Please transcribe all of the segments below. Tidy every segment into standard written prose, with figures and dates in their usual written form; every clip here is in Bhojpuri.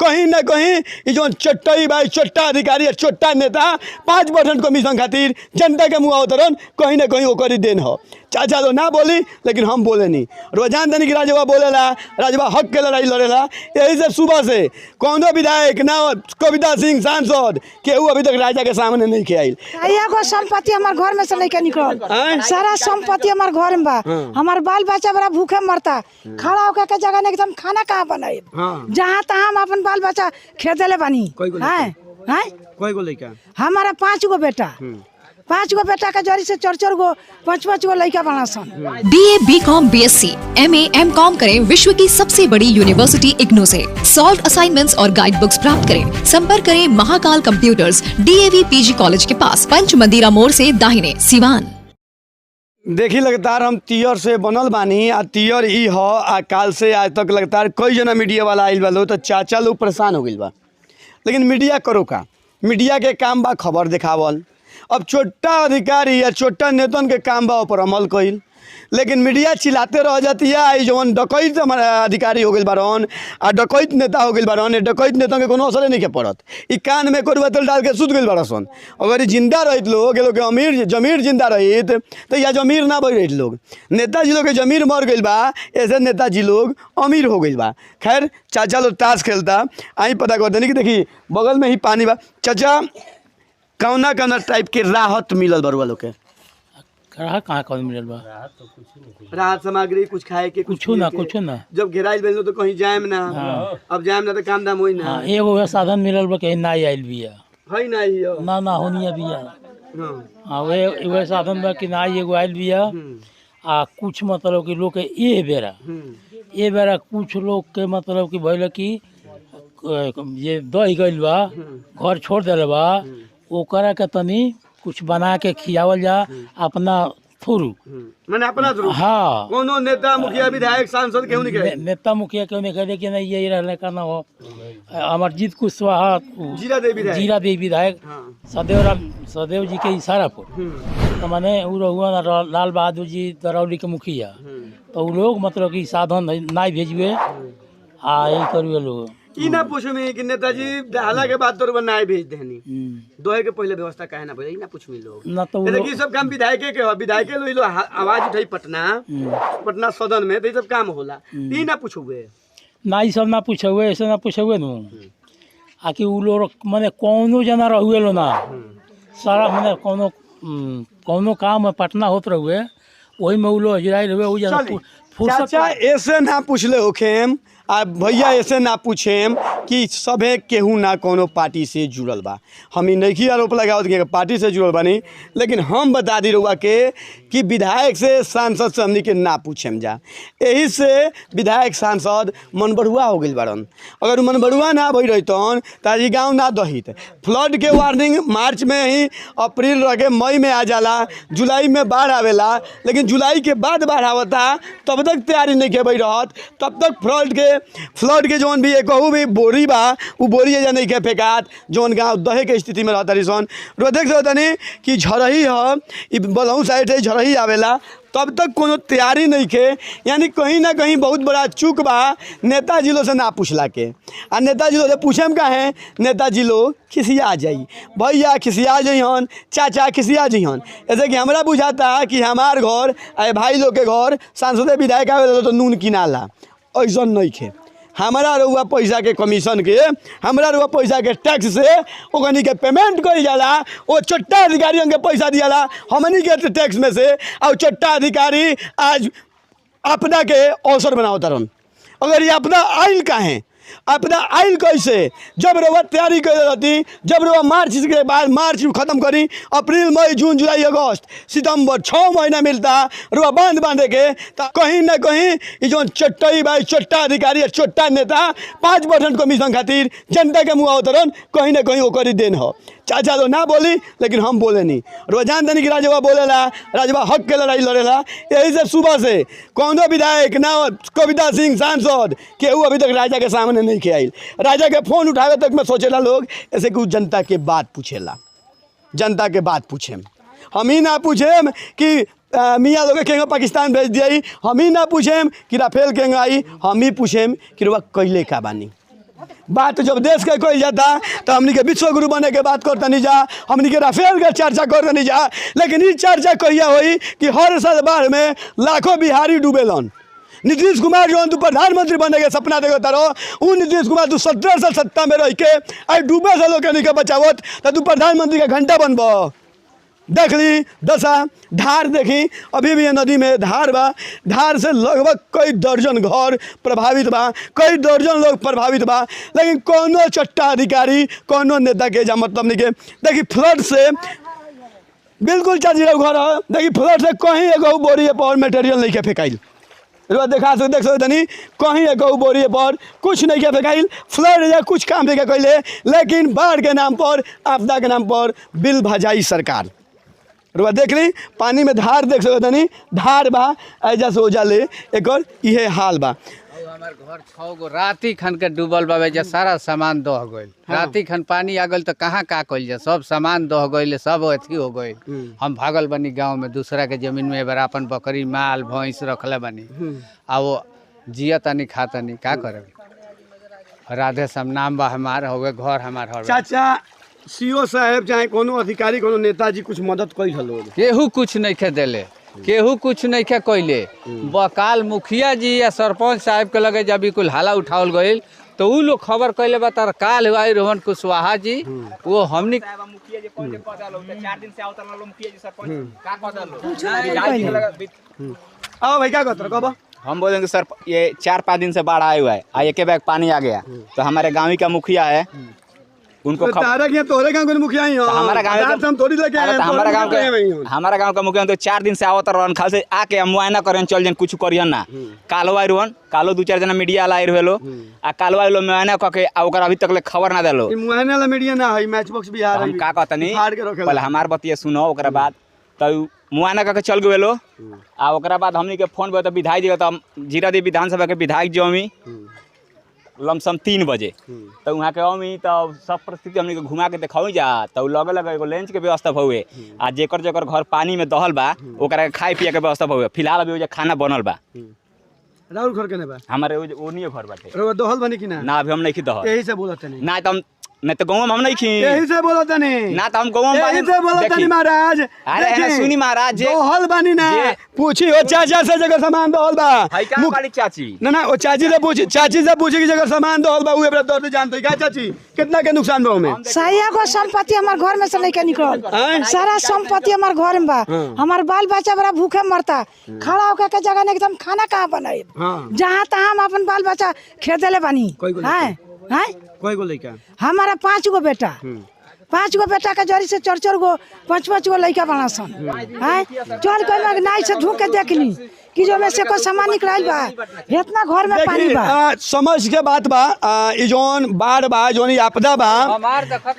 कहीं ना कहीं ये जो चट्टई भाई चट्टा अधिकारी चट्टा नेता 5% कमीशन खातिर जनता के मुँह उतरन कहीं ना कहीं ओकरी देन हो। चाचा तो ना बोली लेकिन हम बोले नहीं। रोजान तनी की राजवा बोलेला, राजवा हक के लड़ाई लड़ेला। यही से सुबह से कौनो विधायक ना कविता सिंह सांसद केहू अभी तक राजा के सामने नहीं के आइल। एगो संपत्ति हमारे घर में से नहीं के निकल, सारा संपत्ति हमारे घर में बा। हमारे बाल बच्चा बड़ा भूखे मरता, खड़ा होकर के जगह नहीं हम खाना कहाँ बनाए। जहाँ तहाँ हम अपन बाल बच्चा खेदले बानी। कोई गो लड़का हमारा 5 गो बेटा, 5 गो बेटा का जरी से 4 गो 5 गो लड़का बना सन। BA, BCom, BSc, MA, MCom करें विश्व की सबसे बड़ी यूनिवर्सिटी इग्नू से। सॉल्व असाइनमेंट्स और गाइड बुक्स प्राप्त करें। संपर्क करें Mahakal computers, DAV PG college के पास, पंच मंदिरा मोड़ से दाहिने, सिवान। देखी लगातार हम तियर से बनल बानी आ तियर ई हो आ काल से आज तक लगातार कई जना मीडिया वाला आइल बा तो चाचा लोग परेशान हो गइल बा। लेकिन मीडिया करो का, मीडिया के काम बा खबर दिखावल। अब छोटा अधिकारी या छोटा नेतन के काम बा ऊपर अमल कइल, लेकिन मीडिया चिल्लाते रह जाती है। आई जवन डकैत हमारा अधिकारी हो गइल बारन आ डकैत नेता हो गइल बारन, डकैत नेता के कोनो असर नहीं के पड़त। ई कान में कड़वा तेल डाल के सुत गइल बारसन। अगर जिंदा रहित लोग के अमीर जमीर जिंदा रहित तो या जमीर ना बढ़ रहित लोग। नेताजी लोग के जमीर मर गइल बा, ऐसे नेताजी लोग अमीर हो गइल बा। खैर चाचा लोग ताश खेलता, आई पता करते नहीं कि देखी बगल में ही पानी बा। चाचा कौना कौना टाइप के राहत मिलल बरुआ लोग के? राहत कहाँ कौन मिलल बा? राहत सामग्री कुछ खाए के कुछ ना। जब घेराइल बनो तो कहीं जाएम ना। अब जाएम ना तो काम दाम होई ना। एगो साधन मिलल बा कहीं ना आइल बिया है ना ही हो ना होनिया बिया। हाँ वे साधन बा कि ना एगो आइल बिया। आ कुछ मतलब कि लोग के ये बेरा कुछ लोग के मतलब कि भइल कि ये दही गइल बा, घर छोड़ देले बा, ओकरा के तनी कुछ बना के खियावल जा अपना थ्रू, माने अपना थ्रू। हाँ कोनो नेता मुखिया विधायक सांसद केहू नहीं कहे। नेता मुखिया केहू नहीं कहे कि नहीं ये रहले का ना हो। अमरजीत कुशवाहा जीरा देवी विधायक सदैव जी के इशारा पर तो माने उ रहुआ लाल बहादुर जी दरौली के मुखिया तो उ लोग मतलब कि साधन ना भेजबे आ यही करुए लोग। ई ना पूछमी कि नेताजी हाला के बाद तोर बनाए भेज देनी दोहे के पहले व्यवस्था काहे ना भइल, ई ना पूछमी लोग ना तो देखी सब काम विधायक के हो। विधायक लो आवाज उठाई पटना सदन में तो ई सब काम होला। ई ना पूछुए ना, ई सब ना पूछुए, ऐसे ना पूछुए नु आ कि उ लोग माने कौनो जना रहुए लो ना सारा माने कौनो काम में पटना होत रहुए वही में उ लोग हजराई रहुए उ जना फुर्सत। चाचा ऐसे ना पूछले होखेम आ भैया ऐसे ना पूछेम कि सभे केहू ना कोनो पार्टी से जुड़ल बा। हम ही नहीं आरोप लगावत कि पार्टी से जुड़ल बानी, लेकिन हम बता दी रहुआ के कि विधायक से सांसद से हमनी के ना पूछेम जा। यही से विधायक सांसद मनबड़ुआ हो गइल बारन। अगर मनबड़ुआ ना भई रहितन त ई गाँव ना दहित। फ्लड के वार्निंग मार्च में ही, अप्रैल रह के मई में आ जाला, जुलाई में बाढ़ आवेला, लेकिन जुलाई के बाद बाढ़ आवता तब तक तैयारी नहीं के भई रहत। तब तक फ्लड के जौन भी कहू भी बोरी बा वो बोरी एजा नहीं के फेंकात जौन गाँव दहे के स्थिति में रहता सन। रो देख सकता नहीं कि झरही है बलहू साइड है झरही आवेला तब तक कोनो तैयारी नहीं के। यानी कहीं ना कहीं बहुत बड़ा चूक बा नेताजी लोग से ना पूछला के। आ नेताजी लोग से पूछेम काहे, नेताजी लोग खिसिया जाई, भैया खिसिया जइहन, चाचा खिसिया जइहन। ऐसे कि हमरा बुझाता कि हमार घर आ भाई लोग के घर सांसद विधायक आवेला तो नून किनाला, ऐसा नहीं खे। हमारा रुआ पैसा के कमीशन के, हमारा रुआ पैसा के टैक्स से ओकनी के पेमेंट करी जाला। वो छोटा अधिकारियों के पैसा दियाला हमनी के टैक्स में से। और छोटा अधिकारी आज अपना के अवसर बनाओ तरन। अगर ये अपना आइल काहे, अपना आइल कैसे? जब रुआ तैयारी कर रहती, जब रुआ मार्च के बाद मार्च खत्म करी, अप्रैल मई जून जुलाई अगस्त सितंबर 6 महीना मिलता रुआ बांधे के। तो कहीं ना कहीं ये जो चट्टई भाई चट्टा अधिकारी चट्टा नेता 5% कमीशन खातिर जनता के मुँह उतरन कहीं ना कहीं ओकरी देन हो। चाचा तो ना बोली लेकिन हम बोले नहीं। रोजान तनी की राजवा बोलेला, राजवा हक के लड़ाई लड़ेला। यही से सुबह से कौनो विधायक ना कविता सिंह सांसद केहू अभी तक राजा के सामने नहीं के आइल। राजा के फोन उठावे तक में सोचेला लोग ऐसे कि जनता के बात पूछेला, जनता के बात पूछेम। हम ही ना पूछेम कि मियाँ लोग के पाकिस्तान भेज दिया, हम ही ना पूछेम कि राफेल के आई, हम ही पूछेम कि रुआ कैले का बानी। बात जब देश के कोई जाता तो हमनी के विश्व गुरु बने के बात करता नहीं जा, हमनी के राफेल के चर्चा करता नहीं जा, लेकिन ये चर्चा कहिया हुई कि हर साल बाढ़ में लाखों बिहारी डूबेलन। नीतीश कुमार जो तू प्रधानमंत्री बने के सपना देखता रहो, वो नीतीश कुमार तू 17 साल सत्ता में रह के आई डूबे से लोग के बचावत तो तू प्रधानमंत्री का घंटा बनब। देख ली दशा धार देखी, अभी भी ये नदी में धार बा, धार से लगभग कई दर्जन घर प्रभावित बा, कई दर्जन लोग प्रभावित बा, लेकिन कोनो चट्टा अधिकारी कोनो नेता के जा मतलब नहीं के। देखी फ्लड से बिल्कुल चाची घर है, देखी फ्लड से कहीं एगो बोरी पर मटेरियल नहीं के फेंकाइल, देखा सकते देख सकते नहीं कहीं एक बोरी पर कुछ नहीं किया फेंकाइल, फ्लड या कुछ काम नहीं कैले, लेकिन बाढ़ के नाम पर आपदा के नाम पर बिल भजाई सरकार। देख ली पानी में धार देख सकते नहीं, धार बा ऐजा से ओजा ले एक इहे हाल बा। हमार घर 6 गो राती खन के डूबल बा, जा सारा सामान दह गइल। राती खन पानी आ गइल तो कहाँ का कइल जा, सब सामान दह गइल, सब अथी हो गइल। हम भागल बनी गांव में दूसरा के जमीन में, एबार अपन बकरी माल भैंस रखले बनी, आ वो जिया तनी खा तनी का करे। राधे श्याम नाम बा हमार, होवे घर हमार हर। चाचा सीओ साहब चाहे कोनो अधिकारी कोनो नेताजी कुछ मदद कई हलो? केहू कुछ नहीं खे देले, केहू कुछ नहीं खे कैले। बकाल मुखिया जी या सरपंच साहब के लगे जब कुल हाला उठावल गइल तो उ लोग खबर कैले बा तर काल हुआ रोहन कुशवाहा जी, वो हमनी मुखिया जी पहले पता लो 4 दिन से आवत लो मुखिया जी सरपंच का पता लो। आओ भाई क्या कहते कब हम बोलेंगे सर ये 4-5 दिन से बाढ़ आया हुआ है, एक बैग पानी आ गया, तो हमारे गाँव का मुखिया है उनको तोरे गांव के मुखिया ही हो, हमारा गांव हम थोड़ी लेके आए, हमारा गांव का मुखिया तो 4 दिन से आवत रहन, खाल से आके मुआयना करें चल जन कुछ करियन ना। कालो आई रोहन, कालो 2-4 जना मीडिया ला आई रहो आ कालो आई लो मुआयना करके आ ओकर अभी तक ले खबर ना देलो। मुआयना ला मीडिया ना है, मैच बॉक्स बिहार हम का कहतनी पहले हमार बतिया सुनो, ओकरा बाद तो मुआयना करके चल गए आ ओकरा बाद हमनी के फोन पे तो विधायक जी तो जीरादेवी विधानसभा के विधायक जो हमी लमसम 3 बजे तो वहाँ के अमी तो सब परिस्थिति हमने घुमा के देखाऊ जा, तो लगे लगे एगो लंच के व्यवस्था हुए आ जेकर जेकर घर पानी में दहल बा ओकरा खाए पिए के व्यवस्था हुए। फिलहाल अभी वो खाना बनल बा। राहुल घर के ने बा हमारे ओनिए घर बाटे। दहल बनी कि ना अभी हम नहीं दहल, यही से बोलत नहीं ना तो नहीं तो गाँव में हम नहीं खी, यही से बोलत नहीं ना तो हम गाँव में यही से बोलत नहीं महाराज। अरे सुनी महाराज दहल बनी ना पूछी हो चाचा से जगह सामान दहल बा बड़ी चाची ना वो चाची से पूछी, चाची से पूछी कि जगह सामान दहल बा उहे दर्द जानते क्या चाची कितना के नुकसान बा में? सैया को संपत्ति हमार घर में से लेके निकल, सारा संपत्ति हमार घर में बा, हमार बाल बच्चा बड़ा भूखे मरता, खड़ा होकर के जगह नहीं एकदम खाना कहाँ बनाए, जहाँ तहाँ हम अपन बाल बच्चा खेदेले बनी। कोई को लइका हमारा 5 गो बेटा, 5 गो बेटा के जरी से 4-4 गो 5-5 गो लइका बना सन है। चल कोई नाई से ढूंढ के देख ली कि जो में से कोई सामान निकल बा, इतना घर में पानी बा। समझ के बात बा ई जोन बाढ़ बा जोन ई आपदा बा,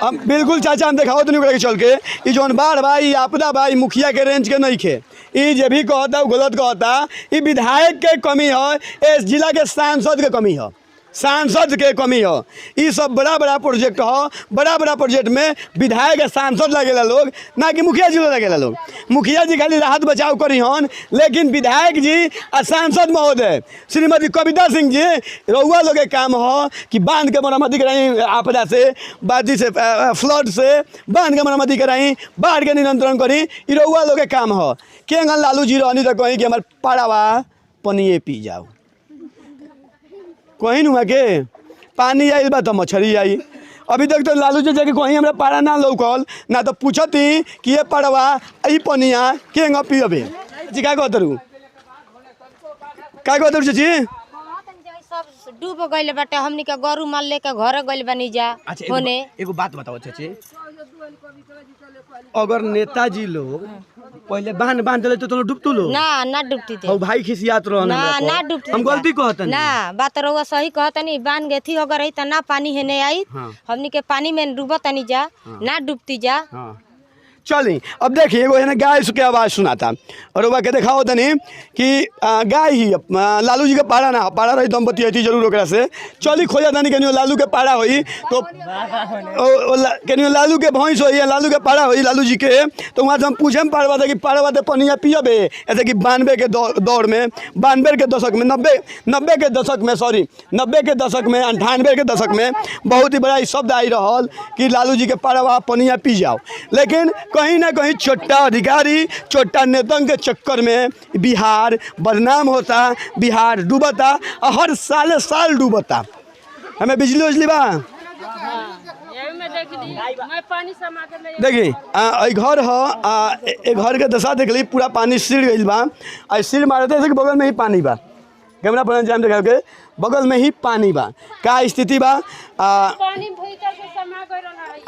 हम बिल्कुल चाचा हम देखाओ तो नहीं चल के ई जोन बाढ़ बा ई आपदा बा, ई मुखिया के रेंज के नहीं खे, ई जे भी कहता गलत कहता, ई विधायक के कमी है, इस जिला के सांसद के कमी है, सांसद के कमी हो। ये सब बड़ा बड़ा प्रोजेक्ट हो, बड़ा बड़ा प्रोजेक्ट में विधायक सांसद लगेला लोग, ना कि मुखिया जी लगेला लोग। मुखिया जी खाली राहत बचाव करी हन, लेकिन विधायक जी और सांसद महोदय श्रीमती कविता सिंह जी रउआ लोग के काम हो कि बांध के मरम्मती कराई, आपदा से बादी से फ्लड से बांध के मरम्मती कराई, बाढ़ के नियंत्रण करी, ये रउआ लोग के काम हो। केंगन लालू जी रहनी तो कहीं कि हमारे पाड़ावा पनिए पी जाओ, कहीं न के पानी आई बा तो मछली आई। अभी तक तो लालू जी जाके कहीं हमरा पारा ना लौकल, ना तो पूछती कि ये पड़वा ई पनिया के पियबे जी का कहतरू चाची? सब डूब गइल बाटे, हमनी के गरु माल लेके घर गइल बानी जा। होने एगो बात बताओ चाची, अगर नेताजी लोग पहले बांध देले तो डूबतू लोग ना डूबती थे। और भाई खिसियात रहो ना डूबती, हम गलती कहतनी ना बात रहुआ सही कहतनी, बांध गए थी अगर रही त ना पानी है नहीं आई, हमनी के पानी में डूबत नहीं जा, ना डूबती जा। चली अब देखिए एगो है ना गाय के आवाज़ सुनाता और वह के दिखाओ तनी कि गाय ही लालू जी के पाड़ा ना पाड़ा रही दंपति होती जरूर ओकरा से चली खोजा तनी कहीं लालू के पाड़ा होई तो कहीं लालू के भैंस होई लालू के पाड़ा होई लालू जी के तो वहाँ से हम पूछे पाड़वा कि पाड़वा तो पनिया पियबे ऐसे कि 92 के दौर में 92 के दशक में 90 के दशक में सॉरी 90 के दशक में 98 के दशक में बहुत ही बड़ा शब्द आई रहल कि लालू जी के पाड़वा पनिया पी जाओ लेकिन कहीं ना कहीं छोटा अधिकारी छोटा नेता के चक्कर में बिहार बदनाम होता बिहार डूबता और हर साल डूबता हमें बिजली उजली बा देखिए घर है घर के दशा देख ली पूरा पानी सिर गई बा सिर मारते थे कि बगल में ही पानी बा कैमरा पर जाम देखा के बगल में ही पानी बा का स्थिति बा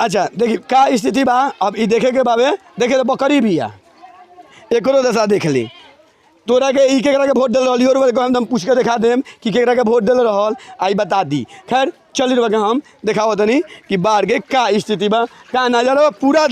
अच्छा देखिए का स्थिति बा अब ये देखे के बाबे देखे तो बकरी भी है एकरो दशा देख ली तोरा के ई केकरा के वोट दिल रही और हम पूछ के दिखा देम कि केकरा के वोट दिल रहल आई बता दी खैर चल रहा के हम दिखाओ तनी कि बाहर के का स्थिति बा का नजर बा पूरा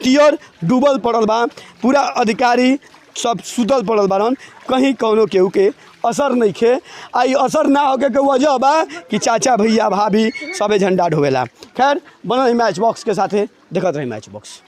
तियर डूबल पड़ल बा पूरा अधिकारी सब सुतल पड़ल बारन कहीं कौनो केहू के असर नहीं खे आई असर ना होके के वजह बा कि चाचा भैया भाभी सबे झंडा ढोवेला खैर बनल मैच बॉक्स के साथे देखत रही मैच बॉक्स।